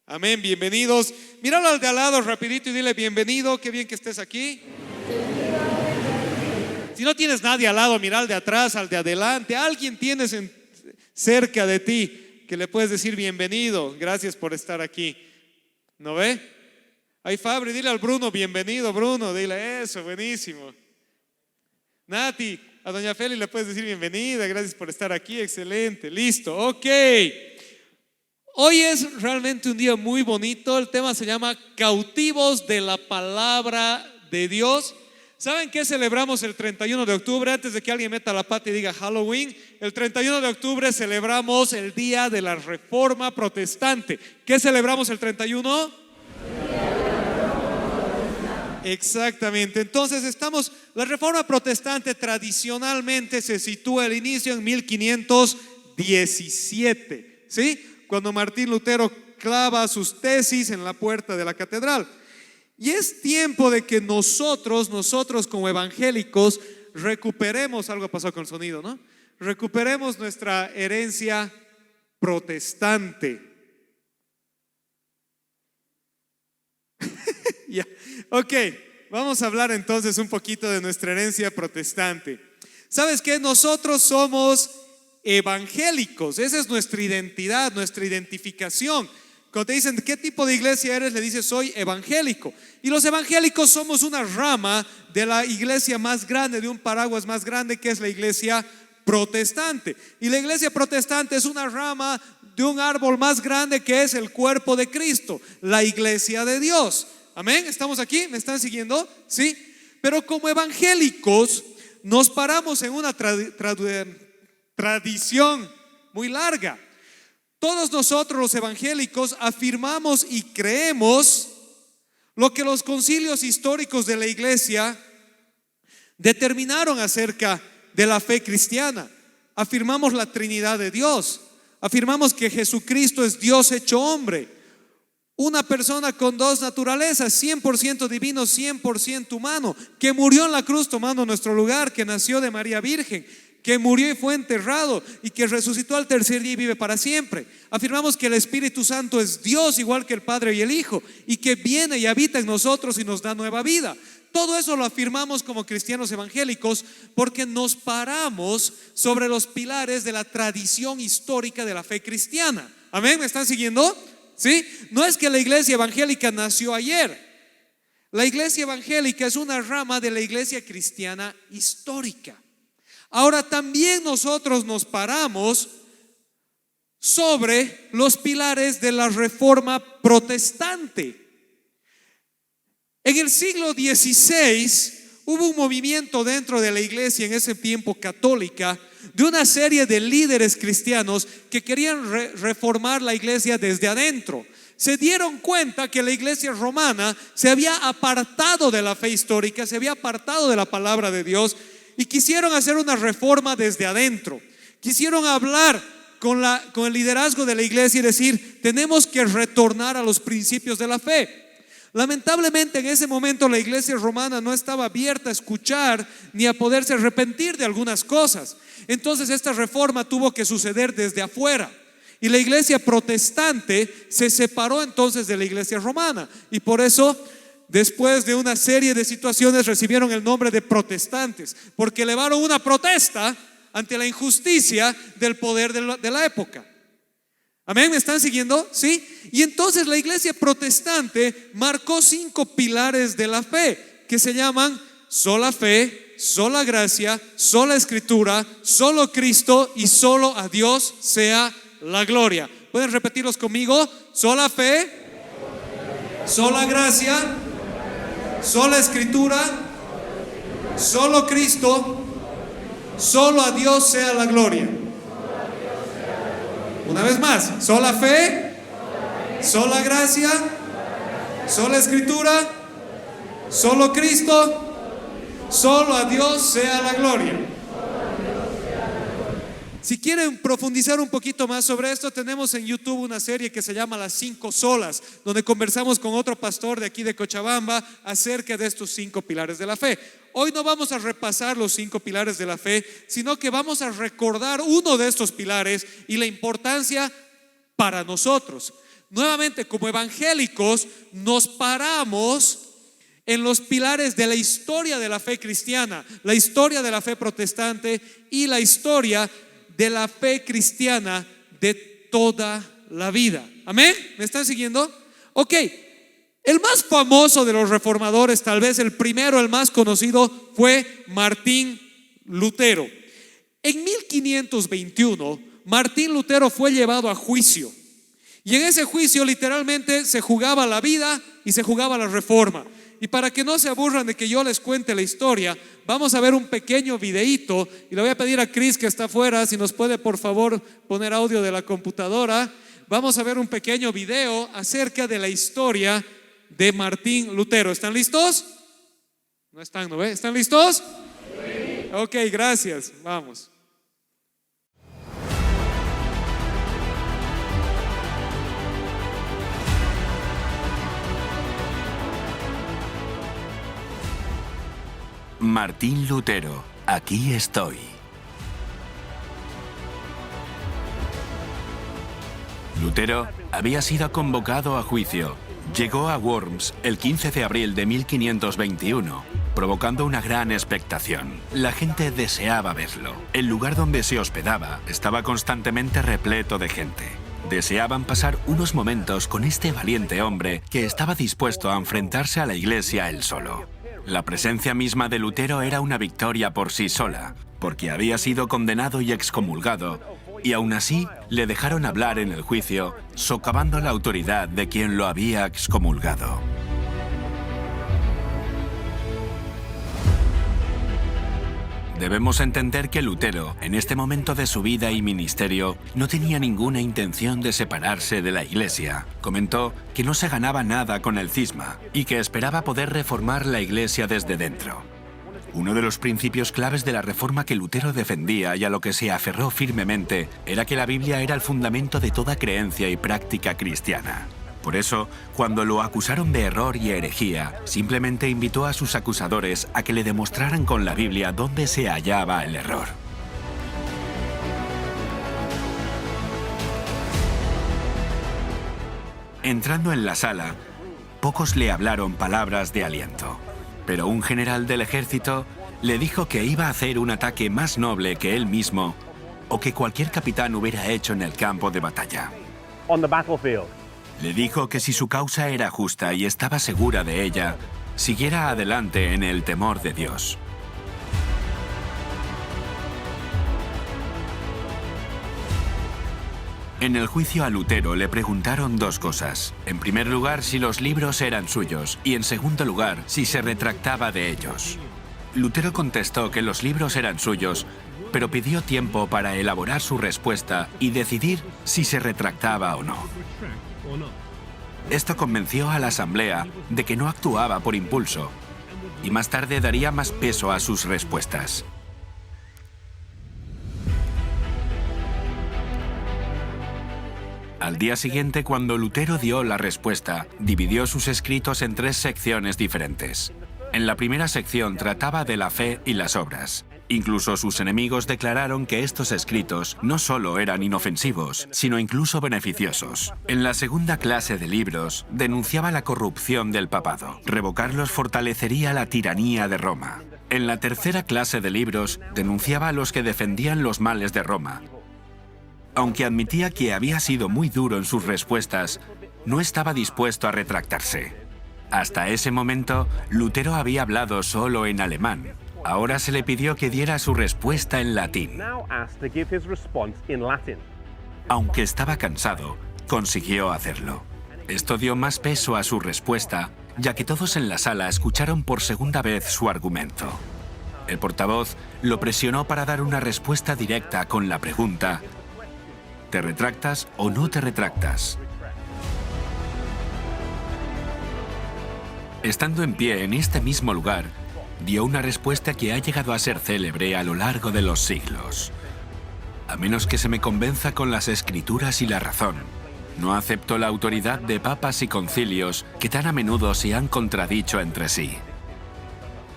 Amén, bienvenidos. Míralo al de al lado rapidito y dile bienvenido, qué bien que estés aquí. Si no tienes nadie al lado, mira al de atrás, al de adelante. Alguien tienes cerca de ti que le puedes decir bienvenido, gracias por estar aquí. ¿No ve? Ahí Fabri, dile al Bruno bienvenido, Bruno, dile eso, buenísimo. Nati, a doña Feli le puedes decir bienvenida, gracias por estar aquí, excelente, listo, ok. Hoy es realmente un día muy bonito. El tema se llama cautivos de la palabra de Dios. ¿Saben qué celebramos el 31 de octubre? Antes de que alguien meta la pata y diga Halloween, el 31 de octubre celebramos el día de la Reforma Protestante. ¿Qué celebramos el 31? Exactamente. Entonces la Reforma Protestante tradicionalmente se sitúa el inicio en 1517, ¿sí? Cuando Martín Lutero clava sus tesis en la puerta de la catedral. Y es tiempo de que nosotros como evangélicos recuperemos, algo pasó con el sonido, ¿no? Recuperemos nuestra herencia protestante. Ya, ok, vamos a hablar entonces un poquito de nuestra herencia protestante. ¿Sabes qué? Nosotros somos evangélicos, esa es nuestra identidad, nuestra identificación. Cuando te dicen ¿qué tipo de iglesia eres? Le dices soy evangélico. Y los evangélicos somos una rama de la iglesia más grande, de un paraguas más grande que es la iglesia protestante. Y la iglesia protestante es una rama de un árbol más grande que es el cuerpo de Cristo, la iglesia de Dios. Amén, ¿estamos aquí? ¿Me están siguiendo? Sí. Pero como evangélicos nos paramos en una tradición muy larga. Todos nosotros los evangélicos afirmamos y creemos lo que los concilios históricos de la iglesia determinaron acerca de la fe cristiana. Afirmamos la Trinidad de Dios, afirmamos que Jesucristo es Dios hecho hombre, una persona con dos naturalezas, 100% divino, 100% humano, que murió en la cruz tomando nuestro lugar, que nació de María Virgen, que murió y fue enterrado y que resucitó al tercer día y vive para siempre. Afirmamos que el Espíritu Santo es Dios igual que el Padre y el Hijo, y que viene y habita en nosotros y nos da nueva vida. Todo eso lo afirmamos como cristianos evangélicos porque nos paramos sobre los pilares de la tradición histórica de la fe cristiana. Amén, ¿me están siguiendo? ¿Sí? No es que la iglesia evangélica nació ayer. La iglesia evangélica es una rama de la iglesia cristiana histórica. Ahora también nosotros nos paramos sobre los pilares de la Reforma Protestante. En el siglo XVI hubo un movimiento dentro de la iglesia en ese tiempo católica de una serie de líderes cristianos que querían reformar la iglesia desde adentro. Se dieron cuenta que la iglesia romana se había apartado de la fe histórica, se había apartado de la palabra de Dios, y quisieron hacer una reforma desde adentro. Quisieron hablar con el liderazgo de la iglesia y decir tenemos que retornar a los principios de la fe. Lamentablemente en ese momento la iglesia romana no estaba abierta a escuchar ni a poderse arrepentir de algunas cosas. Entonces esta reforma tuvo que suceder desde afuera, y la iglesia protestante se separó entonces de la iglesia romana, y por eso después de una serie de situaciones recibieron el nombre de protestantes, porque elevaron una protesta ante la injusticia del poder de la época. Amén, ¿me están siguiendo? ¿Sí? Y entonces la iglesia protestante marcó 5 pilares de la fe que se llaman sola fe, sola gracia, sola escritura, solo Cristo y solo a Dios sea la gloria. ¿Pueden repetirlos conmigo? Sola fe, sola gracia, sola escritura, solo Cristo, solo a Dios sea la gloria. Una vez más, sola fe, sola gracia, sola escritura, solo Cristo, solo a Dios sea la gloria. Si quieren profundizar un poquito más sobre esto, tenemos en YouTube una serie que se llama Las 5 Solas, donde conversamos con otro pastor de aquí de Cochabamba acerca de estos 5 pilares de la fe. Hoy no vamos a repasar los 5 pilares de la fe, sino que vamos a recordar uno de estos pilares y la importancia para nosotros. Nuevamente, como evangélicos, nos paramos en los pilares de la historia de la fe cristiana, la historia de la fe protestante y la historia de la fe cristiana de toda la vida. ¿Amén? ¿Me están siguiendo? Ok, el más famoso de los reformadores, tal vez el primero, el más conocido, fue Martín Lutero. En 1521, Martín Lutero fue llevado a juicio. Y en ese juicio literalmente se jugaba la vida y se jugaba la reforma. Y para que no se aburran de que yo les cuente la historia, vamos a ver un pequeño videíto. Y le voy a pedir a Chris, que está afuera, si nos puede por favor poner audio de la computadora. Vamos a ver un pequeño video acerca de la historia de Martín Lutero. ¿Están listos? No están, ¿no ve? ¿Están listos? Sí. Ok, gracias. Vamos. Martín Lutero, aquí estoy. Lutero había sido convocado a juicio. Llegó a Worms el 15 de abril de 1521, provocando una gran expectación. La gente deseaba verlo. El lugar donde se hospedaba estaba constantemente repleto de gente. Deseaban pasar unos momentos con este valiente hombre que estaba dispuesto a enfrentarse a la Iglesia él solo. La presencia misma de Lutero era una victoria por sí sola, porque había sido condenado y excomulgado, y aún así le dejaron hablar en el juicio, socavando la autoridad de quien lo había excomulgado. Debemos entender que Lutero, en este momento de su vida y ministerio, no tenía ninguna intención de separarse de la Iglesia. Comentó que no se ganaba nada con el cisma y que esperaba poder reformar la Iglesia desde dentro. Uno de los principios claves de la reforma que Lutero defendía y a lo que se aferró firmemente era que la Biblia era el fundamento de toda creencia y práctica cristiana. Por eso, cuando lo acusaron de error y herejía, simplemente invitó a sus acusadores a que le demostraran con la Biblia dónde se hallaba el error. Entrando en la sala, pocos le hablaron palabras de aliento, pero un general del ejército le dijo que iba a hacer un ataque más noble que él mismo o que cualquier capitán hubiera hecho en el campo de batalla. On the battlefield. Le dijo que si su causa era justa y estaba segura de ella, siguiera adelante en el temor de Dios. En el juicio a Lutero le preguntaron dos cosas. En primer lugar, si los libros eran suyos, y en segundo lugar, si se retractaba de ellos. Lutero contestó que los libros eran suyos, pero pidió tiempo para elaborar su respuesta y decidir si se retractaba o no. Esto convenció a la asamblea de que no actuaba por impulso, y más tarde daría más peso a sus respuestas. Al día siguiente, cuando Lutero dio la respuesta, dividió sus escritos en 3 secciones diferentes. En la primera sección trataba de la fe y las obras. Incluso sus enemigos declararon que estos escritos no solo eran inofensivos, sino incluso beneficiosos. En la segunda clase de libros, denunciaba la corrupción del papado. Revocarlos fortalecería la tiranía de Roma. En la tercera clase de libros, denunciaba a los que defendían los males de Roma. Aunque admitía que había sido muy duro en sus respuestas, no estaba dispuesto a retractarse. Hasta ese momento, Lutero había hablado solo en alemán. Ahora se le pidió que diera su respuesta en latín. Aunque estaba cansado, consiguió hacerlo. Esto dio más peso a su respuesta, ya que todos en la sala escucharon por segunda vez su argumento. El portavoz lo presionó para dar una respuesta directa con la pregunta: ¿te retractas o no te retractas? Estando en pie en este mismo lugar, dio una respuesta que ha llegado a ser célebre a lo largo de los siglos. a menos que se me convenza con las escrituras y la razón. No acepto la autoridad de papas y concilios que tan a menudo se han contradicho entre sí.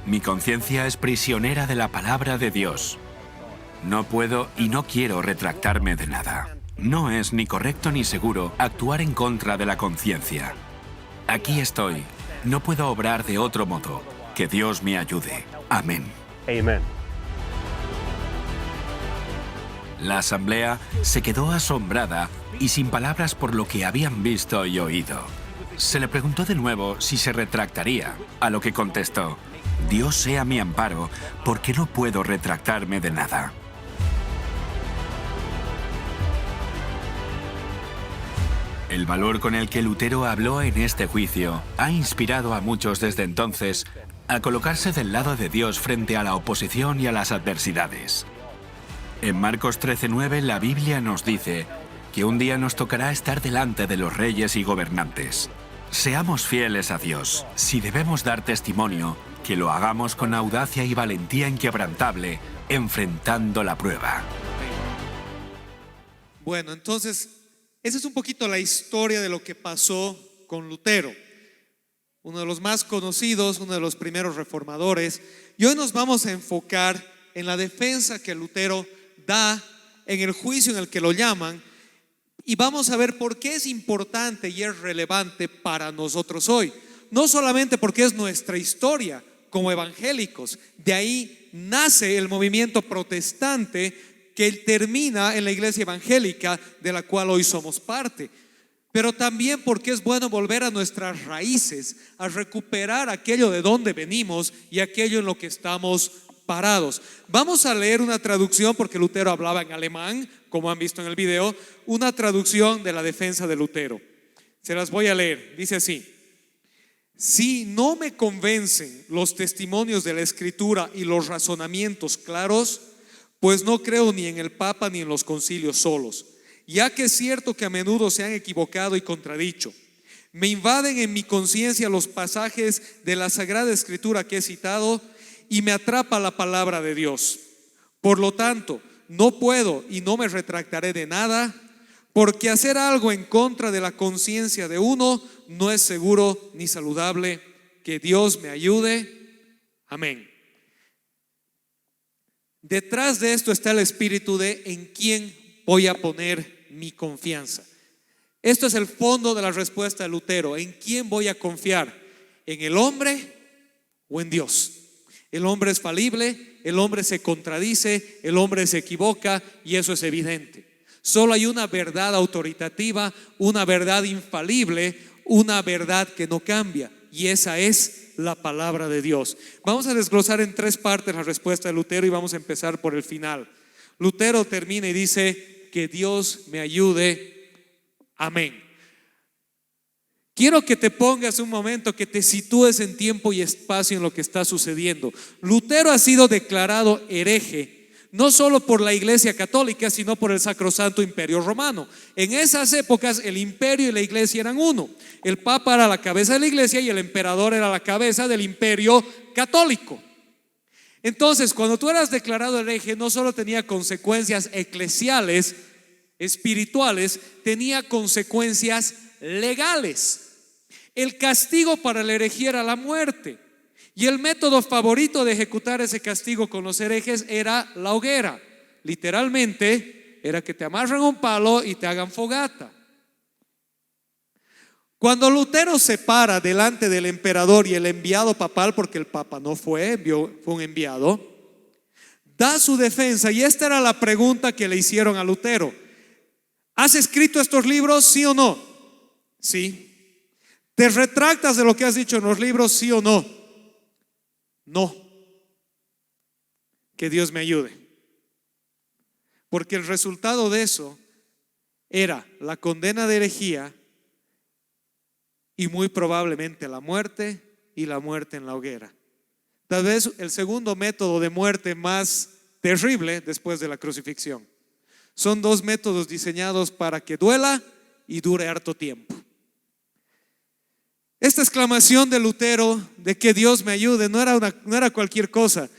Mi conciencia es prisionera de la palabra de Dios. No puedo y no quiero retractarme de nada. No es ni correcto ni seguro actuar en contra de la conciencia. Aquí estoy. No puedo obrar de otro modo. Que Dios me ayude. Amén. Amen. La asamblea se quedó asombrada y sin palabras por lo que habían visto y oído. Se le preguntó de nuevo si se retractaría, a lo que contestó: Dios sea mi amparo, porque no puedo retractarme de nada. El valor con el que Lutero habló en este juicio ha inspirado a muchos desde entonces a colocarse del lado de Dios frente a la oposición y a las adversidades. En Marcos 13:9 la Biblia nos dice que un día nos tocará estar delante de los reyes y gobernantes. Seamos fieles a Dios. Si debemos dar testimonio, que lo hagamos con audacia y valentía inquebrantable, enfrentando la prueba. Bueno, entonces, esa es un poquito la historia de lo que pasó con Lutero, uno de los más conocidos, uno de los primeros reformadores. Y hoy nos vamos a enfocar en la defensa que Lutero da en el juicio en el que lo llaman, y vamos a ver por qué es importante y es relevante para nosotros hoy. No solamente porque es nuestra historia como evangélicos, de ahí nace el movimiento protestante que termina en la iglesia evangélica de la cual hoy somos parte, pero también porque es bueno volver a nuestras raíces, a recuperar aquello de donde venimos y aquello en lo que estamos parados. Vamos a leer una traducción, porque Lutero hablaba en alemán, como han visto en el video, una traducción de la defensa de Lutero. Se las voy a leer. Dice así: si no me convencen los testimonios de la Escritura y los razonamientos claros, pues no creo ni en el Papa ni en los concilios solos, ya que es cierto que a menudo se han equivocado y contradicho. Me invaden en mi conciencia los pasajes de la Sagrada Escritura que he citado y me atrapa la palabra de Dios. Por lo tanto, no puedo y no me retractaré de nada, porque hacer algo en contra de la conciencia de uno no es seguro ni saludable. Que Dios me ayude. Amén. Detrás de esto está el espíritu de en quién voy a poner mi confianza. Esto es el fondo de la respuesta de Lutero. ¿En quién voy a confiar? ¿En el hombre o en Dios? El hombre es falible, el hombre se contradice, el hombre se equivoca, y eso es evidente. Solo hay una verdad autoritativa, una verdad infalible, una verdad que no cambia, y esa es la palabra de Dios. Vamos a desglosar en 3 partes la respuesta de Lutero y vamos a empezar por el final. Lutero termina y dice: que Dios me ayude. Amén. Quiero que te pongas un momento, que te sitúes en tiempo y espacio en lo que está sucediendo. Lutero ha sido declarado hereje, no solo por la Iglesia Católica, sino por el Sacrosanto Imperio Romano. En esas épocas el imperio y la iglesia eran uno. El Papa era la cabeza de la iglesia y el emperador era la cabeza del imperio católico. Entonces, cuando tú eras declarado hereje, no solo tenía consecuencias eclesiales, espirituales, tenía consecuencias legales. El castigo para la herejía era la muerte, y el método favorito de ejecutar ese castigo con los herejes era la hoguera. Literalmente era que te amarran un palo y te hagan fogata. Cuando Lutero se para delante del emperador y el enviado papal, porque el papa no fue un enviado, da su defensa, y esta era la pregunta que le hicieron a Lutero: ¿has escrito estos libros, sí o no? Sí. ¿Te retractas de lo que has dicho en los libros, sí o no? No. Que Dios me ayude. Porque el resultado de eso era la condena de herejía y muy probablemente la muerte, y la muerte en la hoguera. Tal vez el segundo método de muerte más terrible después de la crucifixión. Son 2 métodos diseñados para que duela y dure harto tiempo. Esta exclamación de Lutero de que Dios me ayude no era cualquier cosa.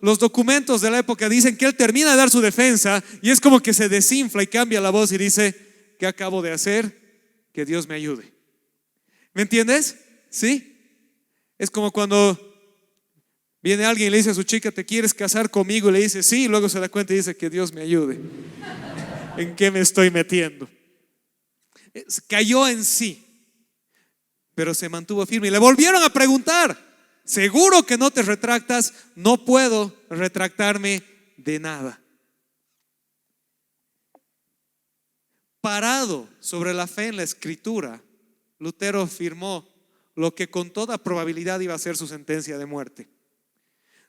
los documentos de la época dicen que él termina de dar su defensa y es como que se desinfla y cambia la voz y dice: ¿qué acabo de hacer? Que Dios me ayude. ¿Me entiendes? ¿Sí? Es como cuando viene alguien y le dice a su chica: ¿te quieres casar conmigo? Y le dice sí, y luego se da cuenta y dice: que Dios me ayude. ¿En qué me estoy metiendo? Cayó en sí, pero se mantuvo firme. Y le volvieron a preguntar: ¿seguro que no te retractas? No puedo retractarme de nada. Parado sobre la fe en la Escritura, Lutero afirmó lo que con toda probabilidad iba a ser su sentencia de muerte.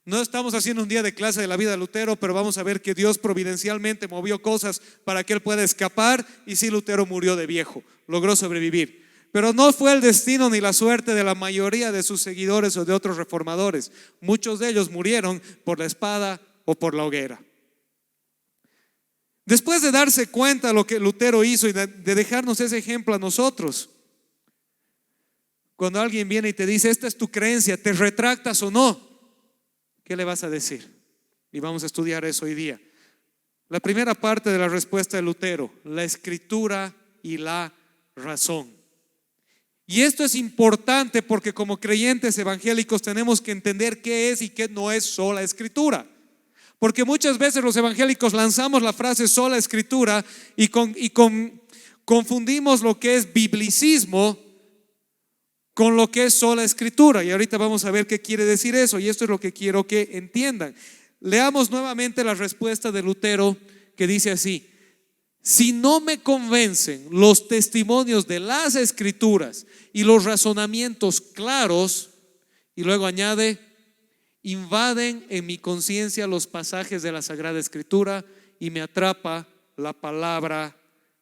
No estamos haciendo un día de clase de la vida de Lutero, pero vamos a ver que Dios providencialmente movió cosas para que él pueda escapar. Y sí, Lutero murió de viejo, logró sobrevivir, pero no fue el destino ni la suerte de la mayoría de sus seguidores o de otros reformadores. Muchos de ellos murieron por la espada o por la hoguera. Después de darse cuenta de lo que Lutero hizo y de dejarnos ese ejemplo a nosotros, cuando alguien viene y te dice: esta es tu creencia, ¿te retractas o no? ¿Qué le vas a decir? Y vamos a estudiar eso hoy día. La primera parte de la respuesta de Lutero: la Escritura y la razón. Y esto es importante porque como creyentes evangélicos tenemos que entender qué es y qué no es sola Escritura. Porque muchas veces los evangélicos lanzamos la frase sola Escritura y confundimos lo que es biblicismo con lo que es sola Escritura. Y ahorita vamos a ver qué quiere decir eso, y esto es lo que quiero que entiendan. Leamos nuevamente la respuesta de Lutero, que dice así: si no me convencen los testimonios de las Escrituras y los razonamientos claros, y luego añade, invaden en mi conciencia los pasajes de la Sagrada Escritura y me atrapa la palabra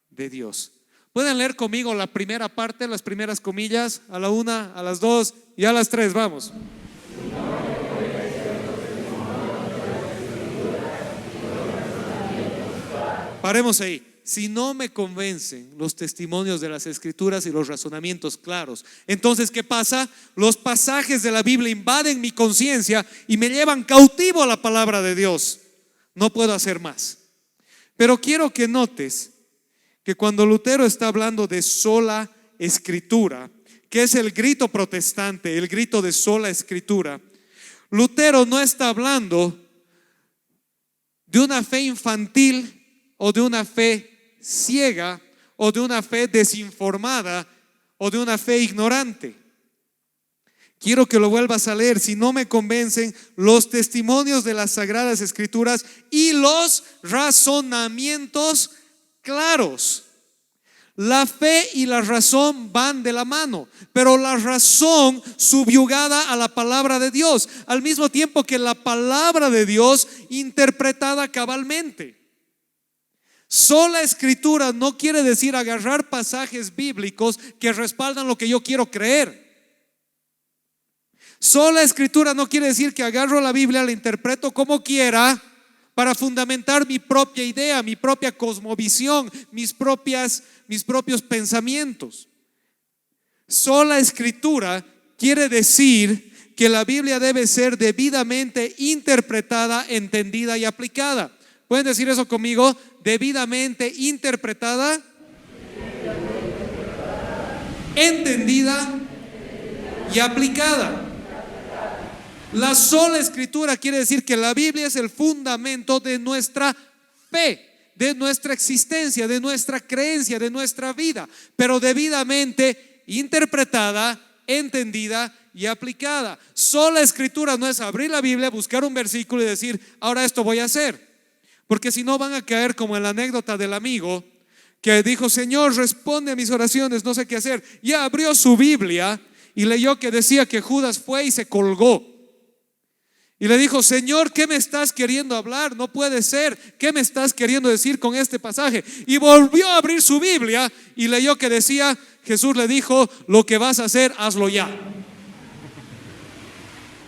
de Dios. Pueden leer conmigo la primera parte, las primeras comillas, a la 1, a las 2 y a las 3, vamos. Paremos ahí. Si no me convencen los testimonios de las Escrituras y los razonamientos claros, entonces ¿qué pasa? Los pasajes de la Biblia invaden mi conciencia y me llevan cautivo a la palabra de Dios. No puedo hacer más. Pero quiero que notes que cuando Lutero está hablando de sola Escritura, que es el grito protestante, el grito de sola Escritura, Lutero no está hablando de una fe infantil o de una fe ciega o de una fe desinformada o de una fe ignorante. Quiero que lo vuelvas a leer. Si no me convencen los testimonios de las Sagradas Escrituras y los razonamientos claros. La fe y la razón van de la mano, pero la razón subyugada a la palabra de Dios, al mismo tiempo que la palabra de Dios interpretada cabalmente. Sola Escritura no quiere decir agarrar pasajes bíblicos que respaldan lo que yo quiero creer. Sola Escritura no quiere decir que agarro la Biblia, la interpreto como quiera para fundamentar mi propia idea, mi propia cosmovisión, mis propios pensamientos. Sola Escritura quiere decir que la Biblia debe ser debidamente interpretada, entendida y aplicada. ¿Pueden decir eso conmigo? Debidamente interpretada, entendida y aplicada. La sola Escritura quiere decir que la Biblia es el fundamento de nuestra fe, de nuestra existencia, de nuestra creencia, de nuestra vida, pero debidamente interpretada, entendida y aplicada. Sola Escritura no es abrir la Biblia, buscar un versículo y decir: ahora esto voy a hacer. Porque si no van a caer como en la anécdota del amigo que dijo: Señor, responde a mis oraciones, no sé qué hacer. Y abrió su Biblia y leyó que decía que Judas fue y se colgó. Y le dijo: Señor, ¿qué me estás queriendo hablar? No puede ser. ¿Qué me estás queriendo decir con este pasaje? Y volvió a abrir su Biblia y leyó que decía, Jesús le dijo: lo que vas a hacer, hazlo ya.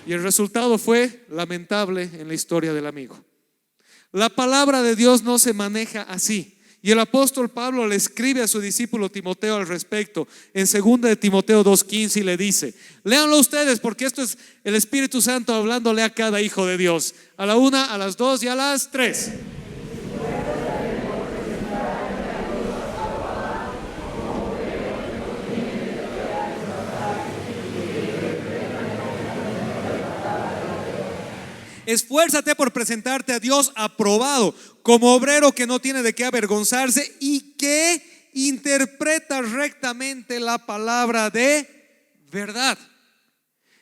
Y el resultado fue lamentable en la historia del amigo. La palabra de Dios no se maneja así. Y el apóstol Pablo le escribe a su discípulo Timoteo al respecto en 2 de Timoteo 2:15 y le dice: léanlo ustedes, porque esto es el Espíritu Santo hablándole a cada hijo de Dios. A la 1, a las 2 y a las 3. Esfuérzate por presentarte a Dios aprobado, como obrero que no tiene de qué avergonzarse y que interpreta rectamente la palabra de verdad.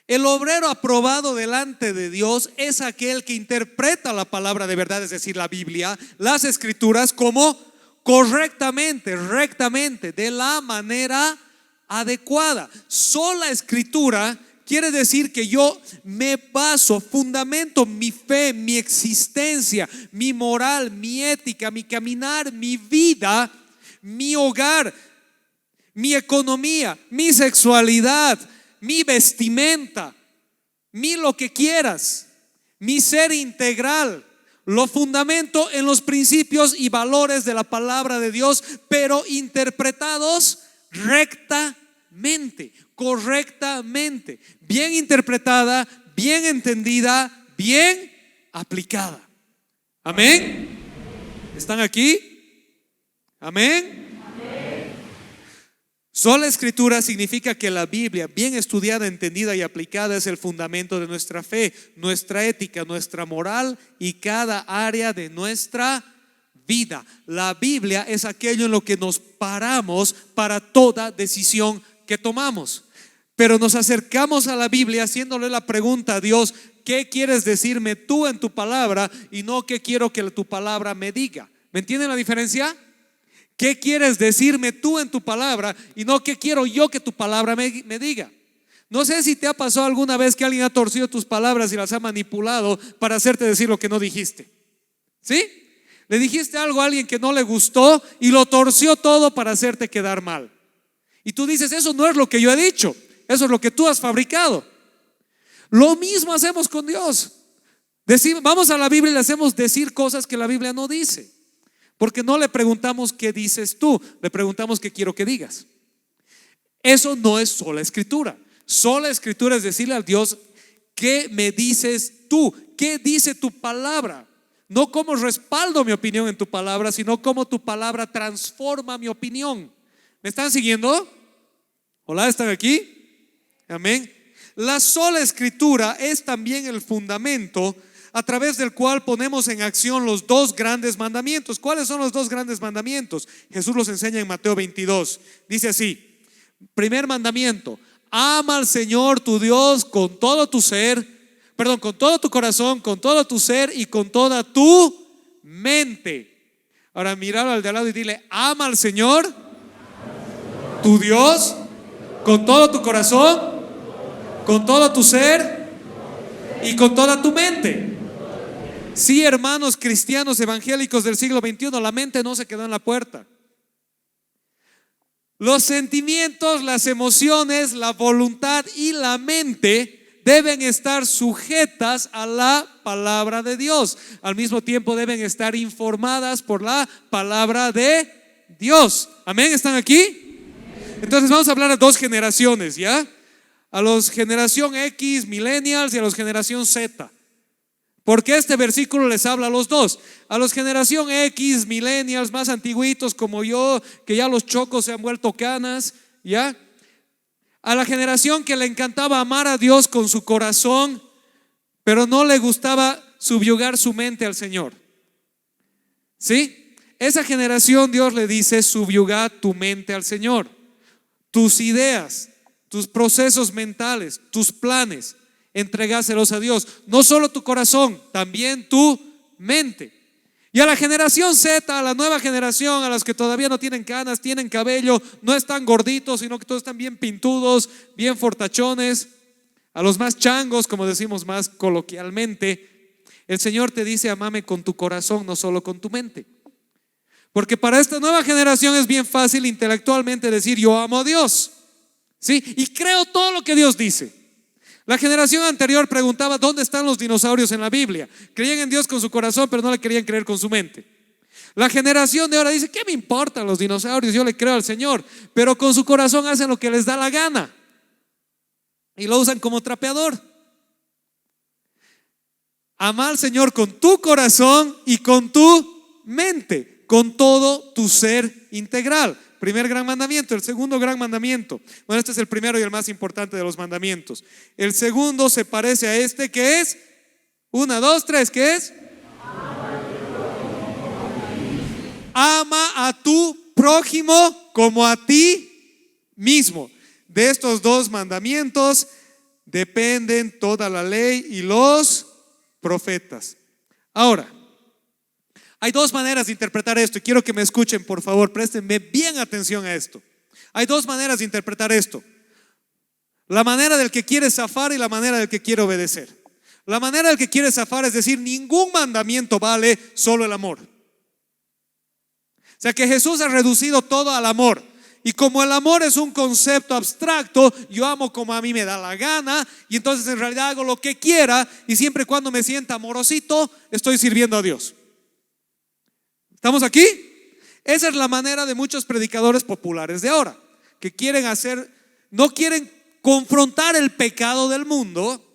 El obrero aprobado delante de Dios es aquel que interpreta la palabra de verdad, es decir, la Biblia, las Escrituras, como correctamente, rectamente, de la manera adecuada. Sola Escritura quiere decir que yo me baso, fundamento mi fe, mi existencia, mi moral, mi ética, mi caminar, mi vida, mi hogar, mi economía, mi sexualidad, mi vestimenta, mi lo que quieras, mi ser integral. Lo fundamento en los principios y valores de la palabra de Dios, pero interpretados rectamente, correctamente, bien interpretada, bien entendida, bien aplicada. Amén. ¿Están aquí? Amén. Sola Escritura significa que la Biblia, bien estudiada, entendida y aplicada, es el fundamento de nuestra fe, nuestra ética, nuestra moral y cada área de nuestra vida. La Biblia es aquello en lo que nos paramos para toda decisión que tomamos. Pero nos acercamos a la Biblia haciéndole la pregunta a Dios: ¿qué quieres decirme tú en tu palabra? Y no qué quiero que tu palabra me diga. ¿Me entienden la diferencia? ¿Qué quieres decirme tú en tu palabra? Y no qué quiero yo que tu palabra me diga. No sé si te ha pasado alguna vez que alguien ha torcido tus palabras y las ha manipulado para hacerte decir lo que no dijiste. ¿Sí? Le dijiste algo a alguien que no le gustó y lo torció todo para hacerte quedar mal. Y tú dices: eso no es lo que yo he dicho, eso es lo que tú has fabricado. Lo mismo hacemos con Dios. Vamos a la Biblia y le hacemos decir cosas que la Biblia no dice, porque no le preguntamos qué dices tú, le preguntamos qué quiero que digas. Eso no es sola Escritura. Sola Escritura es decirle a Dios: ¿qué me dices tú? ¿Qué dice tu palabra? No cómo respaldo mi opinión en tu palabra, sino cómo tu palabra transforma mi opinión. ¿Me están siguiendo? Hola, ¿están aquí? Amén. La sola Escritura es también el fundamento a través del cual ponemos en acción los dos grandes mandamientos. ¿Cuáles son los dos grandes mandamientos? Jesús los enseña en Mateo 22. Dice así: primer mandamiento: ama al Señor tu Dios con todo tu ser, con todo tu corazón, con todo tu ser y con toda tu mente. Ahora míralo al de al lado y dile: ama al Señor tu Dios con todo tu corazón, con todo tu ser y con toda tu mente. Sí, hermanos cristianos evangélicos del siglo XXI, la mente no se quedó en la puerta. Los sentimientos, las emociones, la voluntad y la mente deben estar sujetas a la palabra de Dios. Al mismo tiempo deben estar informadas por la palabra de Dios. Amén, ¿están aquí? Entonces vamos a hablar a dos generaciones, ¿ya? A los generación X, millennials, y a los generación Z. Porque este versículo les habla a los dos. A los generación X, millennials, más antiguitos como yo, que ya los chocos se han vuelto canas, ¿ya? A la generación que le encantaba amar a Dios con su corazón, pero no le gustaba subyugar su mente al Señor. ¿Sí? Esa generación, Dios le dice: subyuga tu mente al Señor. Tus ideas, tus procesos mentales, tus planes, entregáselos a Dios. No solo tu corazón, también tu mente. Y a la generación Z, a la nueva generación, a los que todavía no tienen canas, tienen cabello, no están gorditos, sino que todos están bien pintudos, bien fortachones, a los más changos, como decimos más coloquialmente, el Señor te dice: amame con tu corazón, no solo con tu mente. Porque para esta nueva generación es bien fácil intelectualmente decir: yo amo a Dios, ¿sí? Y creo todo lo que Dios dice. La generación anterior preguntaba: ¿dónde están los dinosaurios en la Biblia? Creían en Dios con su corazón, pero no le querían creer con su mente. La generación de ahora dice: ¿qué me importan los dinosaurios? Yo le creo al Señor. Pero con su corazón hacen lo que les da la gana y lo usan como trapeador. Ama al Señor con tu corazón y con tu mente, con todo tu ser integral. Primer gran mandamiento. El segundo gran mandamiento, bueno, este es el primero y el más importante de los mandamientos. El segundo se parece a este, que es 1, 2, 3, ¿qué es? Ama a tu prójimo como a ti mismo. De estos dos mandamientos dependen toda la ley y los profetas. Ahora, hay dos maneras de interpretar esto y quiero que me escuchen, por favor, préstenme bien atención a esto. Hay dos maneras de interpretar esto: la manera del que quiere zafar y la manera del que quiere obedecer. La manera del que quiere zafar es decir: ningún mandamiento vale, solo el amor. O sea que Jesús ha reducido todo al amor. Y como el amor es un concepto abstracto, yo amo como a mí me da la gana, y entonces en realidad hago lo que quiera, y siempre y cuando me sienta amorosito, estoy sirviendo a Dios. ¿Estamos aquí? Esa es la manera de muchos predicadores populares de ahora, que quieren no quieren confrontar el pecado del mundo,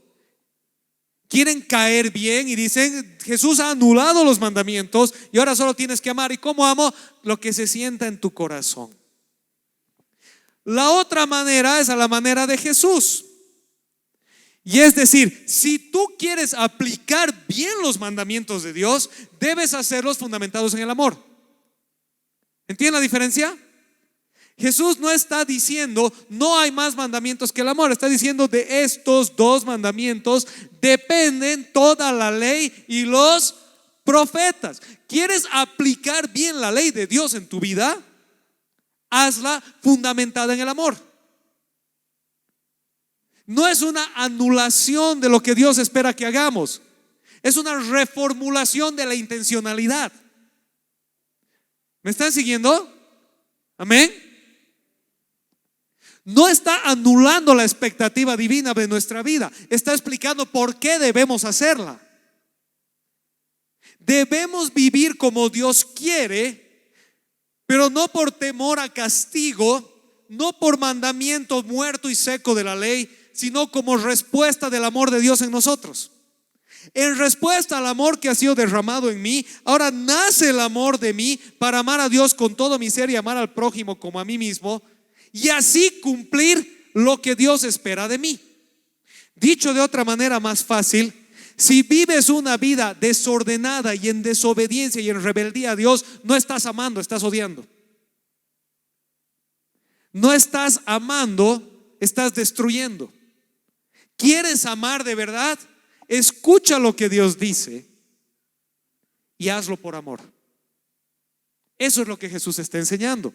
quieren caer bien y dicen: Jesús ha anulado los mandamientos y ahora solo tienes que amar. ¿Y cómo amo? Lo que se sienta en tu corazón. La otra manera es a la manera de Jesús. Y es decir, si tú quieres aplicar bien los mandamientos de Dios, debes hacerlos fundamentados en el amor. ¿Entienden la diferencia? Jesús no está diciendo no hay más mandamientos que el amor. Está diciendo: de estos dos mandamientos dependen toda la ley y los profetas. ¿Quieres aplicar bien la ley de Dios en tu vida? Hazla fundamentada en el amor. No es una anulación de lo que Dios espera que hagamos, es una reformulación de la intencionalidad. ¿Me están siguiendo? Amén. No está anulando la expectativa divina de nuestra vida, está explicando por qué debemos hacerla. Debemos vivir como Dios quiere, pero no por temor a castigo, no por mandamiento muerto y seco de la ley, sino como respuesta del amor de Dios en nosotros. En respuesta al amor que ha sido derramado en mí, ahora nace el amor de mí para amar a Dios con todo mi ser y amar al prójimo como a mí mismo, y así cumplir lo que Dios espera de mí. Dicho de otra manera más fácil, si vives una vida desordenada y en desobediencia y en rebeldía a Dios, no estás amando, estás odiando. No estás amando, estás destruyendo. ¿Quieres amar de verdad? Escucha lo que Dios dice y hazlo por amor. Eso es lo que Jesús está enseñando.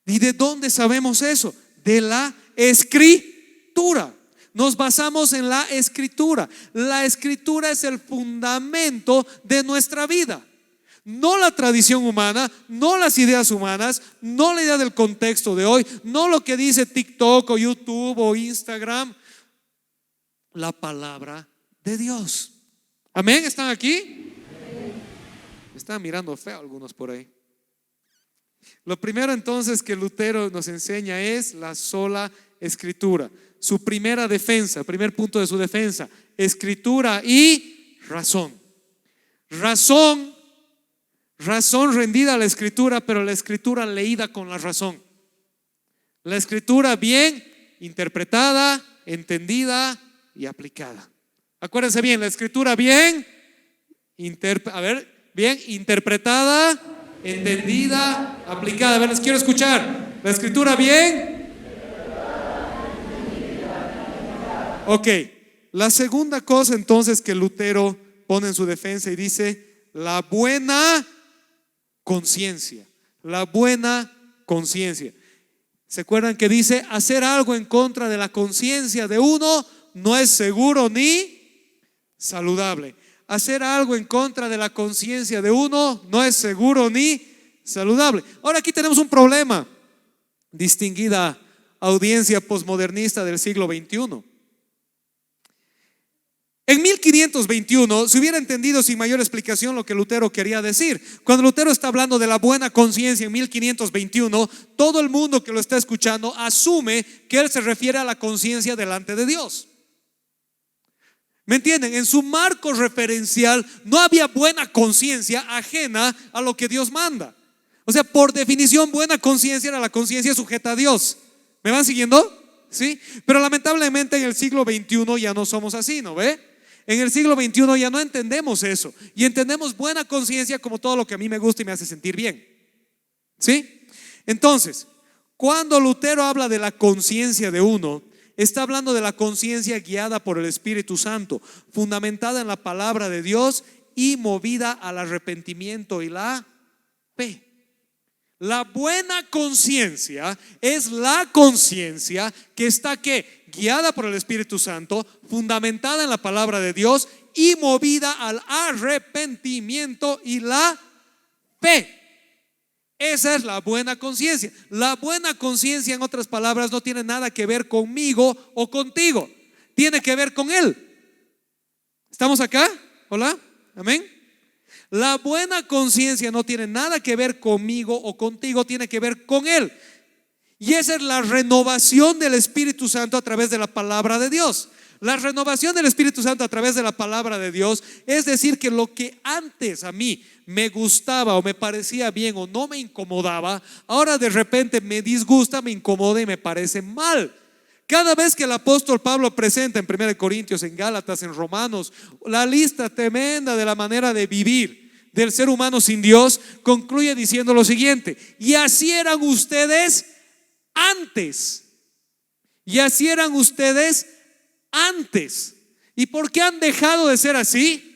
¿Y de dónde sabemos eso? De la Escritura. Nos basamos en la Escritura. La Escritura es el fundamento de nuestra vida. No la tradición humana, no las ideas humanas, no la idea del contexto de hoy, no lo que dice TikTok o YouTube o Instagram. La palabra de Dios. Amén. ¿Están aquí? Me están mirando feo algunos por ahí. Lo primero entonces que Lutero nos enseña es la sola Escritura. Su primera defensa, primer punto de su defensa: Escritura y razón. Razón rendida a la Escritura, pero la Escritura leída con la razón. La Escritura bien interpretada, entendida y aplicada. Acuérdense bien, la Escritura bien interpretada, entendida, aplicada. A ver, les quiero escuchar. La Escritura bien. Ok, la segunda cosa entonces que Lutero pone en su defensa y dice: la buena conciencia. La buena conciencia. ¿Se acuerdan que dice: hacer algo en contra de la conciencia de uno no es seguro ni saludable? Hacer algo en contra de la conciencia de uno no es seguro ni saludable. Ahora aquí tenemos un problema, distinguida audiencia posmodernista del siglo XXI. En 1521 se hubiera entendido sin mayor explicación lo que Lutero quería decir. Cuando Lutero está hablando de la buena conciencia en 1521, todo el mundo que lo está escuchando asume que él se refiere a la conciencia delante de Dios. ¿Me entienden? En su marco referencial no había buena conciencia ajena a lo que Dios manda. O sea, por definición, buena conciencia era la conciencia sujeta a Dios. ¿Me van siguiendo? ¿Sí? Pero lamentablemente en el siglo XXI ya no somos así, ¿no ve? En el siglo XXI ya no entendemos eso. Y entendemos buena conciencia como todo lo que a mí me gusta y me hace sentir bien. ¿Sí? Entonces, cuando Lutero habla de la conciencia de uno, está hablando de la conciencia guiada por el Espíritu Santo, fundamentada en la palabra de Dios y movida al arrepentimiento y la fe. La buena conciencia es la conciencia que está guiada por el Espíritu Santo, fundamentada en la palabra de Dios y movida al arrepentimiento y la fe. Esa es la buena conciencia. La buena conciencia, en otras palabras, no tiene nada que ver conmigo o contigo. Tiene que ver con Él. ¿Estamos acá? ¿Hola? ¿Amén? La buena conciencia no tiene nada que ver conmigo o contigo, tiene que ver con Él. Y esa es la renovación del Espíritu Santo a través de la palabra de Dios. La renovación del Espíritu Santo a través de la palabra de Dios es decir que lo que antes a mí me gustaba o me parecía bien o no me incomodaba, ahora de repente me disgusta, me incomoda y me parece mal. Cada vez que el apóstol Pablo presenta en 1 Corintios, en Gálatas, en Romanos, la lista tremenda de la manera de vivir del ser humano sin Dios, concluye diciendo lo siguiente: y así eran ustedes antes. Y así eran ustedes antes. ¿Y por qué han dejado de ser así?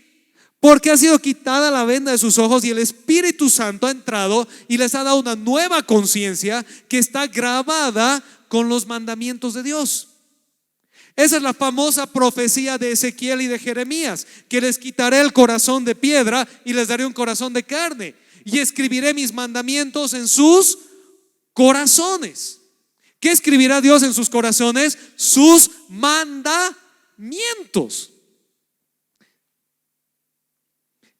Porque ha sido quitada la venda de sus ojos y el Espíritu Santo ha entrado y les ha dado una nueva conciencia que está grabada con los mandamientos de Dios. Esa es la famosa profecía de Ezequiel y de Jeremías, que les quitaré el corazón de piedra y les daré un corazón de carne y escribiré mis mandamientos en sus corazones. ¿Qué escribirá Dios en sus corazones? Sus mandamientos.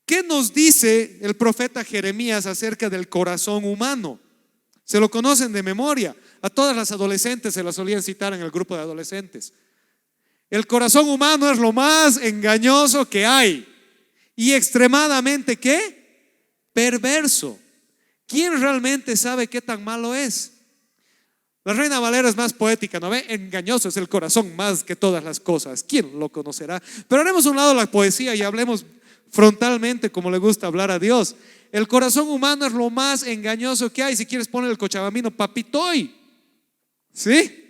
¿Qué nos dice el profeta Jeremías acerca del corazón humano? Se lo conocen de memoria. A todas las adolescentes se las solían citar en el grupo de adolescentes. El corazón humano es lo más engañoso que hay y extremadamente perverso. ¿Quién realmente sabe qué tan malo es? La Reina Valera es más poética, ¿no ve? Engañoso es el corazón más que todas las cosas. ¿Quién lo conocerá? Pero haremos a un lado la poesía y hablemos frontalmente como le gusta hablar a Dios. El corazón humano es lo más engañoso que hay. Si quieres poner el cochabamino, papitoy, ¿sí?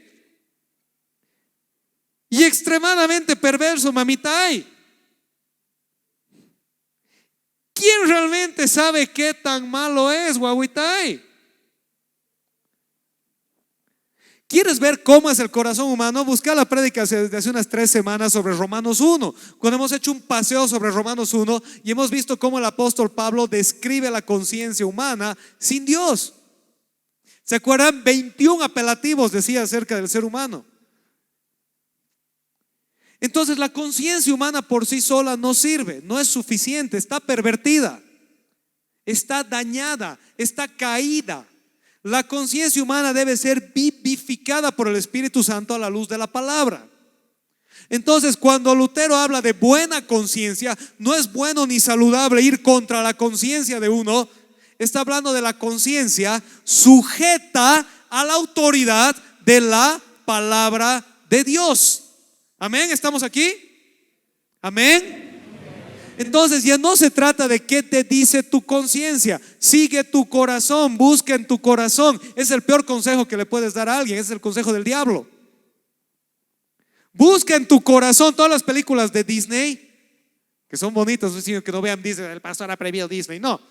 Y extremadamente perverso, mamitay. ¿Quién realmente sabe qué tan malo es, guaguitay? ¿Quieres ver cómo es el corazón humano? Busca la prédica desde hace unas 3 semanas sobre Romanos 1, cuando hemos hecho un paseo sobre Romanos 1 y hemos visto cómo el apóstol Pablo describe la conciencia humana sin Dios. ¿Se acuerdan? 21 apelativos decía acerca del ser humano. Entonces la conciencia humana por sí sola no sirve, no es suficiente, está pervertida, está dañada, está caída. La conciencia humana debe ser vivificada por el Espíritu Santo a la luz de la palabra. Entonces, cuando Lutero habla de buena conciencia, no es bueno ni saludable ir contra la conciencia de uno. Está hablando de la conciencia sujeta a la autoridad de la palabra de Dios. Amén, ¿estamos aquí? Amén. Entonces ya no se trata de qué te dice tu conciencia. Sigue tu corazón, busca en tu corazón. Es el peor consejo que le puedes dar a alguien, es el consejo del diablo. Busca en tu corazón. Todas las películas de Disney, que son bonitas, no es que no vean Disney, el pastor ha prohibido Disney, no.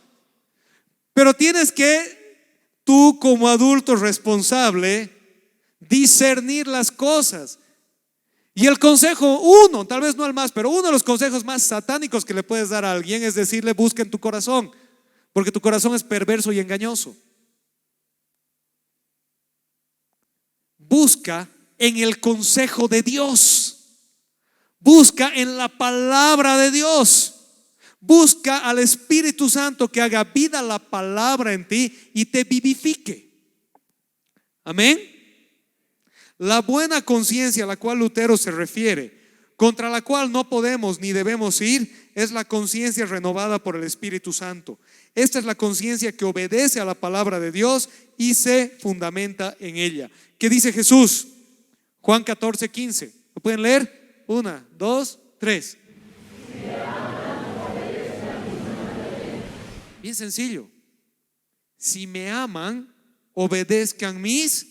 Pero tienes que, tú como adulto responsable, discernir las cosas. Y el consejo, tal vez no el más, pero uno de los consejos más satánicos que le puedes dar a alguien es decirle: busca en tu corazón, porque tu corazón es perverso y engañoso. Busca en el consejo de Dios, Busca en la palabra de Dios. Busca al Espíritu Santo que haga vida la palabra en ti y te vivifique. Amén. La buena conciencia a la cual Lutero se refiere, contra la cual no podemos ni debemos ir, es la conciencia renovada por el Espíritu Santo. Esta es la conciencia que obedece a la palabra de Dios y se fundamenta en ella. ¿Qué dice Jesús? Juan 14:15. ¿Lo pueden leer? 1, 2, 3. Bien sencillo. Si me aman, obedezcan mis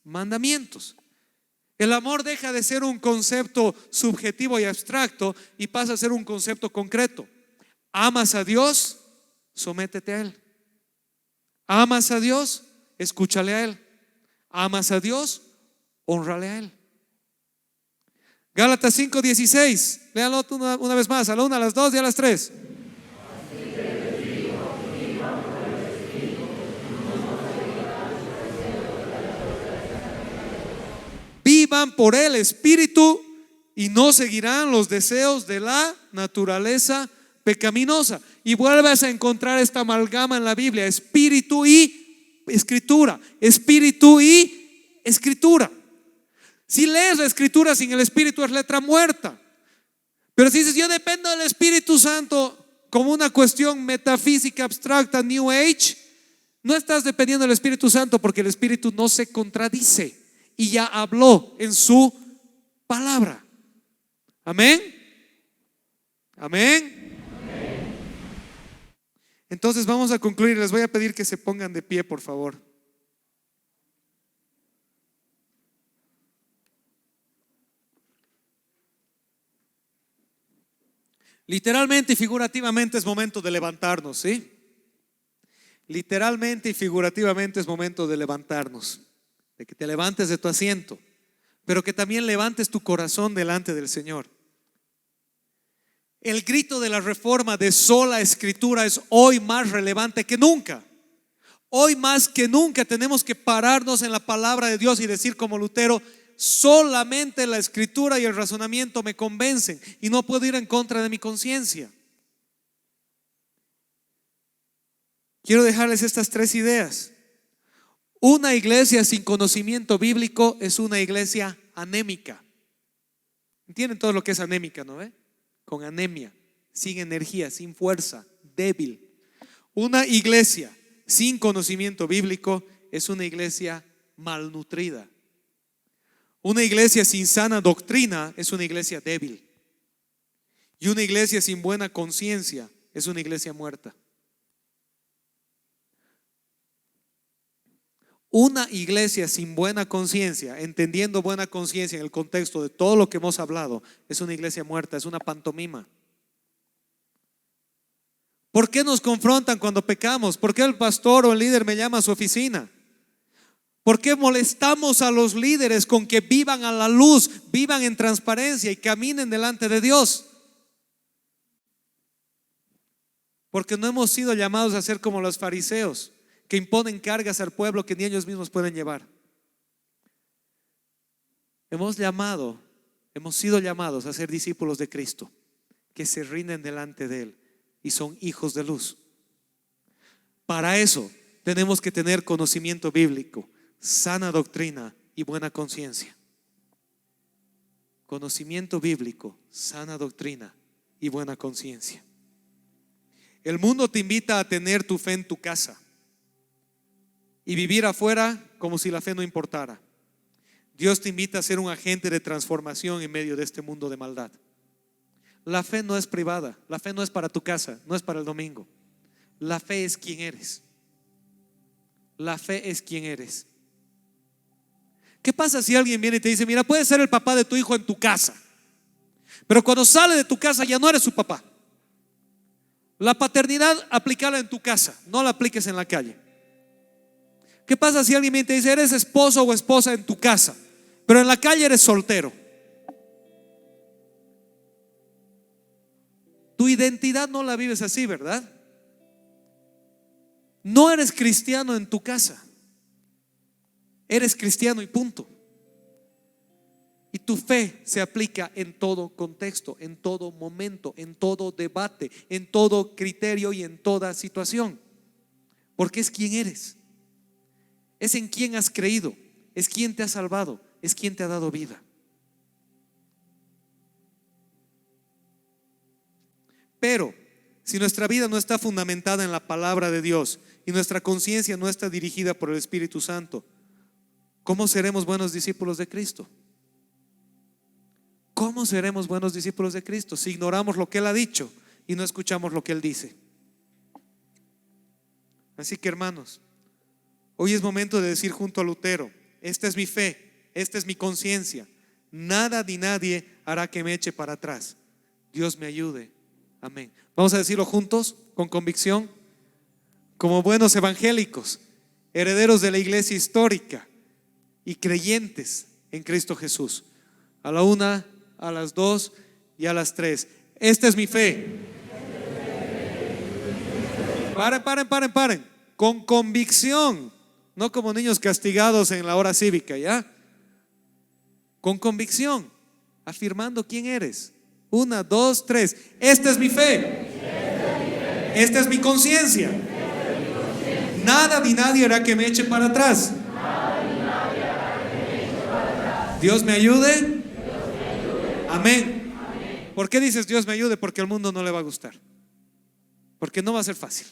mandamientos. El amor deja de ser un concepto subjetivo y abstracto y pasa a ser un concepto concreto. ¿Amas a Dios? Sométete a Él. ¿Amas a Dios? Escúchale a Él. ¿Amas a Dios? Hónrale a Él. Gálatas 5:16. Léanlo una vez más, a la 1, a las 2 y a las 3. Vivan por el Espíritu y no seguirán los deseos de la naturaleza pecaminosa. Y vuelves a encontrar esta amalgama en la Biblia: espíritu y escritura, espíritu y escritura. Si lees la escritura sin el Espíritu es letra muerta. Pero si dices yo dependo del Espíritu Santo como una cuestión metafísica abstracta, New Age, no estás dependiendo del Espíritu Santo, porque el Espíritu no se contradice y ya habló en su palabra. Amén. Amén. Entonces vamos a concluir. Les voy a pedir que se pongan de pie, por favor. Literalmente y figurativamente es momento de levantarnos, ¿sí? Literalmente y figurativamente es momento de levantarnos, de que te levantes de tu asiento, pero que también levantes tu corazón delante del Señor. El grito de la reforma de sola escritura es hoy más relevante que nunca. Hoy más que nunca tenemos que pararnos en la palabra de Dios y decir como Lutero: solamente la escritura y el razonamiento me convencen y no puedo ir en contra de mi conciencia. Quiero dejarles estas 3 ideas. Una iglesia sin conocimiento bíblico es una iglesia anémica. ¿Entienden todo lo que es anémica, no? Con anemia, sin energía, sin fuerza, débil. Una iglesia sin conocimiento bíblico es una iglesia malnutrida. Una iglesia sin sana doctrina es una iglesia débil. Y una iglesia sin buena conciencia es una iglesia muerta. Una iglesia sin buena conciencia, entendiendo buena conciencia en el contexto de todo lo que hemos hablado, es una iglesia muerta, es una pantomima. ¿Por qué nos confrontan cuando pecamos? ¿Por qué el pastor o el líder me llama a su oficina? ¿Por qué molestamos a los líderes con que vivan a la luz, vivan en transparencia y caminen delante de Dios? Porque no hemos sido llamados a ser como los fariseos, que imponen cargas al pueblo que ni ellos mismos pueden llevar. Hemos sido llamados a ser discípulos de Cristo, que se rinden delante de Él y son hijos de luz. Para eso tenemos que tener conocimiento bíblico, sana doctrina y buena conciencia. Conocimiento bíblico, sana doctrina y buena conciencia. El mundo te invita a tener tu fe en tu casa y vivir afuera como si la fe no importara. Dios te invita a ser un agente de transformación en medio de este mundo de maldad. La fe no es privada, la fe no es para tu casa, no es para el domingo. La fe es quien eres. La fe es quien eres. ¿Qué pasa si alguien viene y te dice: mira, puedes ser el papá de tu hijo en tu casa, pero cuando sale de tu casa ya no eres su papá? La paternidad aplícala en tu casa, no la apliques en la calle. ¿Qué pasa si alguien viene y te dice: eres esposo o esposa en tu casa, pero en la calle eres soltero? Tu identidad no la vives así, ¿verdad? No eres cristiano en tu casa. Eres cristiano y punto. Y tu fe se aplica en todo contexto, en todo momento, en todo debate, en todo criterio y en toda situación. Porque es quien eres, es en quien has creído, es quien te ha salvado, es quien te ha dado vida. Pero si nuestra vida no está fundamentada en la palabra de Dios y nuestra conciencia no está dirigida por el Espíritu Santo, ¿cómo seremos buenos discípulos de Cristo? ¿Cómo seremos buenos discípulos de Cristo si ignoramos lo que Él ha dicho y no escuchamos lo que Él dice? Así que, hermanos, hoy es momento de decir junto a Lutero: esta es mi fe, esta es mi conciencia. Nada ni nadie hará que me eche para atrás. Dios me ayude. Amén. Vamos a decirlo juntos, con convicción, como buenos evangélicos, herederos de la iglesia histórica y creyentes en Cristo Jesús. A la una, a las dos y a las tres. Esta es mi fe. Paren. Con convicción, no como niños castigados en la hora cívica, ¿ya? Con convicción, afirmando quién eres. Una, dos, tres. Esta es mi fe. Esta es mi conciencia. Nada ni nadie hará que me eche para atrás. Dios me ayude. Amén. ¿Por qué dices Dios me ayude? Porque al mundo no le va a gustar. Porque no va a ser fácil.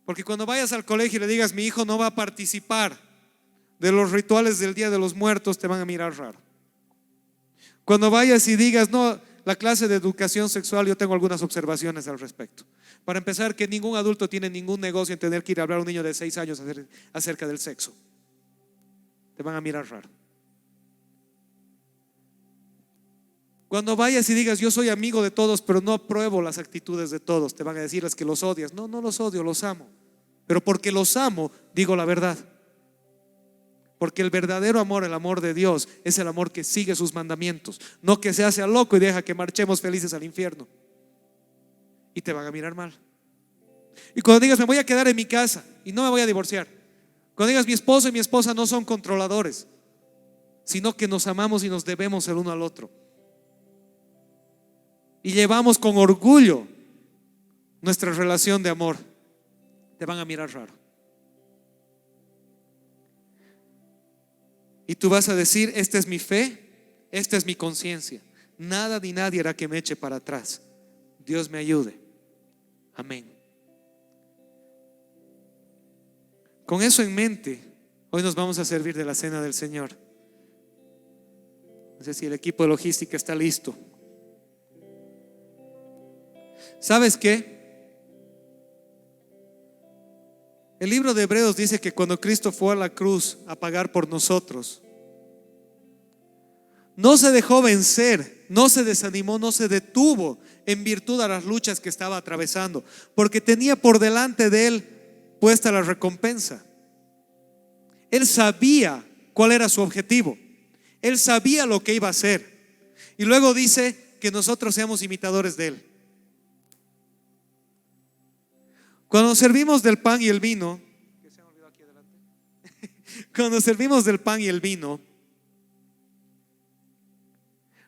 Porque cuando vayas al colegio y le digas mi hijo no va a participar de los rituales del Día de los Muertos, te van a mirar raro. Cuando vayas y digas no, la clase de educación sexual, yo tengo algunas observaciones al respecto. Para empezar, que ningún adulto tiene ningún negocio en tener que ir a hablar a un niño de 6 años acerca del sexo. Te van a mirar raro. Cuando vayas y digas yo soy amigo de todos pero no apruebo las actitudes de todos, te van a decir es que los odias. No, no los odio, los amo. Pero porque los amo, digo la verdad. Porque el verdadero amor, el amor de Dios, es el amor que sigue sus mandamientos, no que se hace al loco y deja que marchemos felices al infierno. Y te van a mirar mal. Y cuando digas me voy a quedar en mi casa y no me voy a divorciar, cuando digas mi esposo y mi esposa no son controladores, sino que nos amamos y nos debemos el uno al otro, y llevamos con orgullo nuestra relación de amor, te van a mirar raro. Y tú vas a decir esta es mi fe, esta es mi conciencia. Nada ni nadie hará que me eche para atrás. Dios me ayude. Amén. Con eso en mente, hoy nos vamos a servir de la cena del Señor. No sé si el equipo de logística está listo. ¿Sabes qué? El libro de Hebreos dice que cuando Cristo fue a la cruz a pagar por nosotros, no se dejó vencer, no se desanimó, no se detuvo en virtud a las luchas que estaba atravesando, porque tenía por delante de él puesta la recompensa. Él sabía cuál era su objetivo, él sabía lo que iba a hacer. Y luego dice que nosotros seamos imitadores de él. Cuando servimos del pan y el vino, cuando servimos del pan y el vino,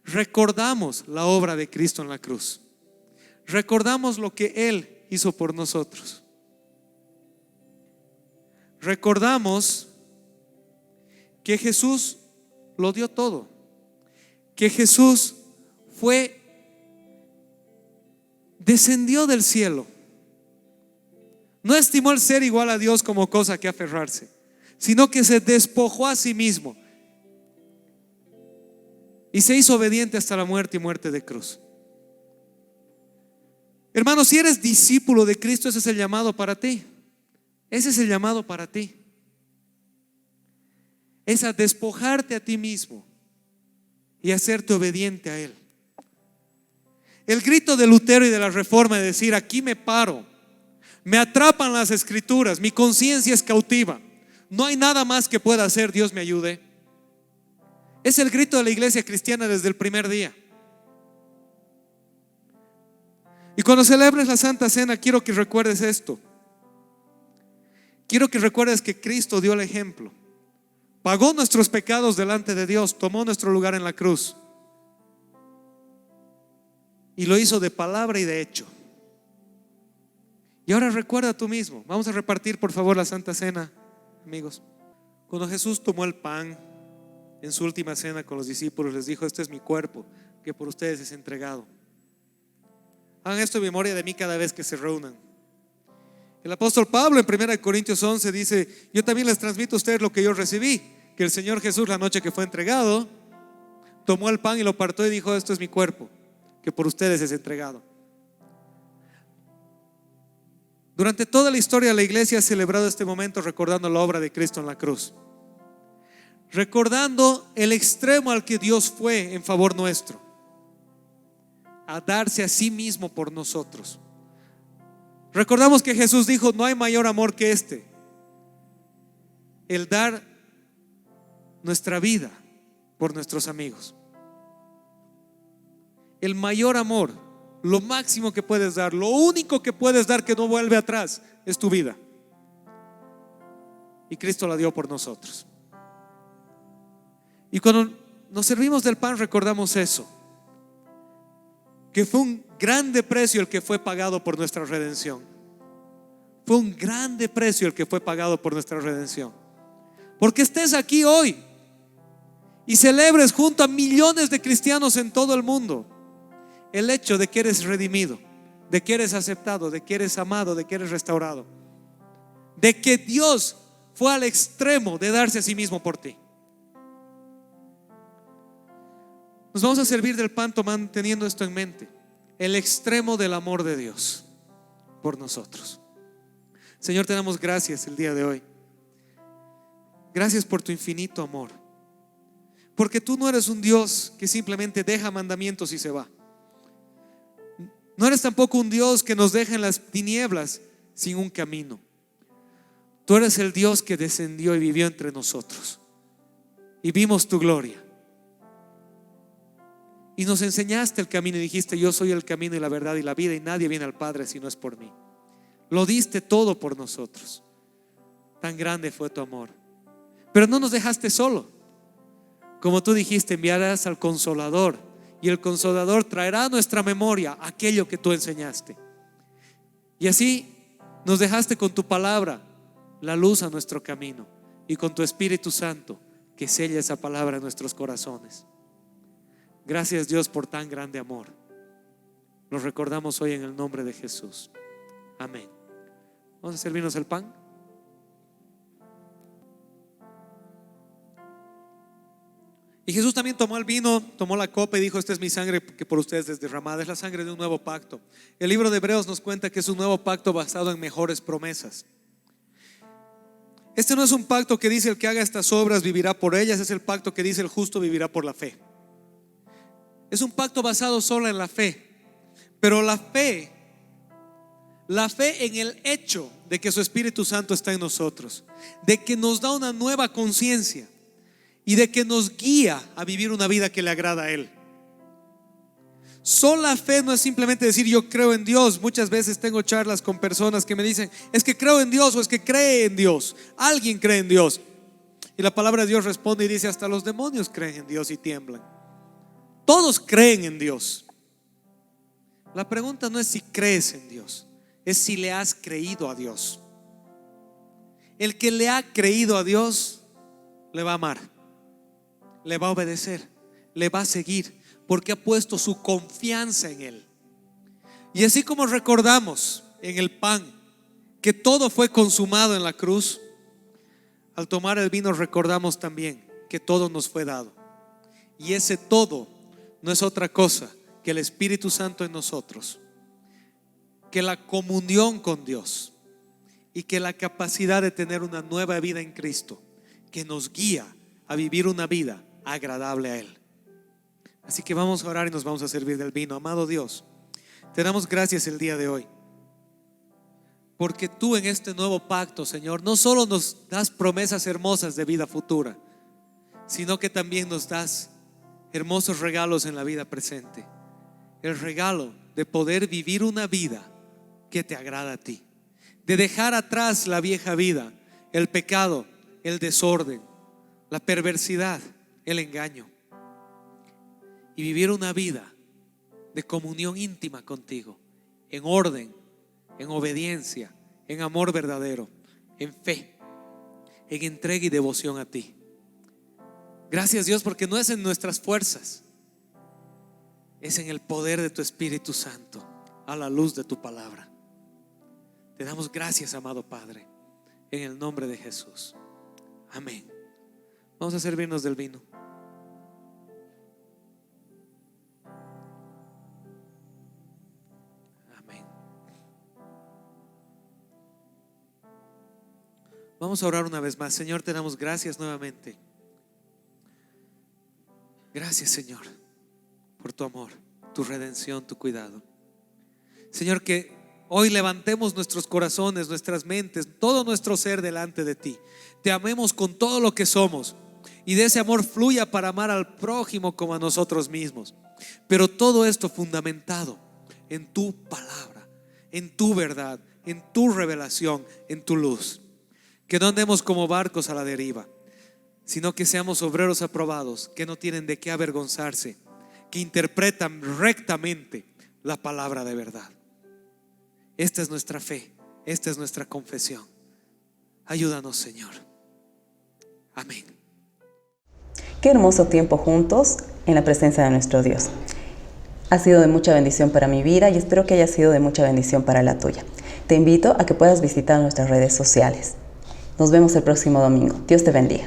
recordamos la obra de Cristo en la cruz. Recordamos lo que Él hizo por nosotros. Recordamos que Jesús lo dio todo, que Jesús descendió del cielo. No estimó el ser igual a Dios como cosa que aferrarse, sino que se despojó a sí mismo y se hizo obediente hasta la muerte y muerte de cruz. Hermano, si eres discípulo de Cristo, ese es el llamado para ti. Ese es el llamado para ti. Es a despojarte a ti mismo y hacerte obediente a Él. El grito de Lutero y de la Reforma de decir aquí me paro, me atrapan las escrituras, mi conciencia es cautiva, no hay nada más que pueda hacer, Dios me ayude, es el grito de la iglesia cristiana desde el primer día. Y cuando celebres la Santa Cena, quiero que recuerdes esto. Quiero que recuerdes que Cristo dio el ejemplo. pagó nuestros pecados delante de Dios, tomó nuestro lugar en la cruz y lo hizo de palabra y de hecho. Y ahora recuerda tú mismo. Vamos a repartir por favor la Santa Cena, amigos. Cuando Jesús tomó el pan en su última cena con los discípulos, les dijo: este es mi cuerpo que por ustedes es entregado. Hagan esto en memoria de mí cada vez que se reúnan. El apóstol Pablo en 1 Corintios 11 dice: yo también les transmito a ustedes lo que yo recibí, que el Señor Jesús, la noche que fue entregado, tomó el pan y lo partió y dijo: esto es mi cuerpo que por ustedes es entregado. Durante toda la historia de la iglesia ha celebrado este momento recordando la obra de Cristo en la cruz, recordando el extremo al que Dios fue en favor nuestro, a darse a sí mismo por nosotros. Recordamos que Jesús dijo: no hay mayor amor que este, el dar nuestra vida por nuestros amigos. El mayor amor, lo máximo que puedes dar, lo único que puedes dar que no vuelve atrás, es tu vida. Y Cristo la dio por nosotros. Y cuando nos servimos del pan recordamos eso, que fue un grande precio el que fue pagado por nuestra redención. Fue un grande precio el que fue pagado por nuestra redención. Porque estés aquí hoy y celebres junto a millones de cristianos en todo el mundo el hecho de que eres redimido, de que eres aceptado, de que eres amado, de que eres restaurado, de que Dios fue al extremo de darse a sí mismo por ti. Nos vamos a servir del pan teniendo esto en mente, el extremo del amor de Dios por nosotros. Señor, te damos gracias el día de hoy. Gracias por tu infinito amor, porque tú no eres un Dios que simplemente deja mandamientos y se va. No eres tampoco un Dios que nos deja en las tinieblas sin un camino. Tú eres el Dios que descendió y vivió entre nosotros y vimos tu gloria. Y nos enseñaste el camino y dijiste: yo soy el camino y la verdad y la vida, y nadie viene al Padre si no es por mí. Lo diste todo por nosotros. Tan grande fue tu amor. Pero no nos dejaste solo. Como tú dijiste, enviarás al Consolador, y el Consolador traerá a nuestra memoria aquello que tú enseñaste. Y así nos dejaste con tu palabra la luz a nuestro camino, y con tu Espíritu Santo que sella esa palabra en nuestros corazones. Gracias, Dios, por tan grande amor. Los recordamos hoy en el nombre de Jesús. Amén. Vamos a servirnos el pan. Y Jesús también tomó el vino, tomó la copa y dijo: esta es mi sangre que por ustedes es derramada. Es la sangre de un nuevo pacto. El libro de Hebreos nos cuenta que es un nuevo pacto basado en mejores promesas. Este no es un pacto que dice: el que haga estas obras vivirá por ellas. Es el pacto que dice: el justo vivirá por la fe. Es un pacto basado solo en la fe. Pero la fe en el hecho de que su Espíritu Santo está en nosotros, de que nos da una nueva conciencia y de que nos guía a vivir una vida que le agrada a Él. Sola fe no es simplemente decir: yo creo en Dios. Muchas veces tengo charlas con personas que me dicen: es que creo en Dios, o es que cree en Dios. Alguien cree en Dios. Y la palabra de Dios responde y dice: hasta los demonios creen en Dios y tiemblan. Todos creen en Dios. La pregunta no es si crees en Dios, es si le has creído a Dios. El que le ha creído a Dios le va a amar, le va a obedecer, le va a seguir, porque ha puesto su confianza en Él. Y así como recordamos en el pan que todo fue consumado en la cruz, al tomar el vino recordamos también que todo nos fue dado. Y ese todo no es otra cosa que el Espíritu Santo en nosotros, que la comunión con Dios y que la capacidad de tener una nueva vida en Cristo, que nos guía a vivir una vida agradable a Él. Así que vamos a orar y nos vamos a servir del vino. Amado Dios, te damos gracias el día de hoy, porque tú en este nuevo pacto, Señor, no solo nos das promesas hermosas de vida futura, sino que también nos das hermosos regalos en la vida presente. El regalo de poder vivir una vida que te agrada a ti, de dejar atrás la vieja vida, el pecado, el desorden, la perversidad, el engaño, y vivir una vida de comunión íntima contigo, en orden, en obediencia, en amor verdadero, en fe, en entrega y devoción a ti. Gracias, Dios, porque no es en nuestras fuerzas, es en el poder de tu Espíritu Santo, a la luz de tu palabra. Te damos gracias, amado Padre, en el nombre de Jesús. Amén. Vamos a servirnos del vino. Amén. Vamos a orar una vez más. Señor, te damos gracias nuevamente. Gracias, Señor, por tu amor, tu redención, tu cuidado. Señor, que hoy levantemos nuestros corazones, nuestras mentes, todo nuestro ser delante de ti. Te amemos con todo lo que somos, y de ese amor fluya para amar al prójimo como a nosotros mismos. Pero todo esto fundamentado en tu palabra, en tu verdad, en tu revelación, en tu luz. Que no andemos como barcos a la deriva, sino que seamos obreros aprobados, que no tienen de qué avergonzarse, que interpretan rectamente la palabra de verdad. Esta es nuestra fe, esta es nuestra confesión. Ayúdanos, Señor. Amén. Qué hermoso tiempo juntos en la presencia de nuestro Dios. Ha sido de mucha bendición para mi vida y espero que haya sido de mucha bendición para la tuya. Te invito a que puedas visitar nuestras redes sociales. Nos vemos el próximo domingo. Dios te bendiga.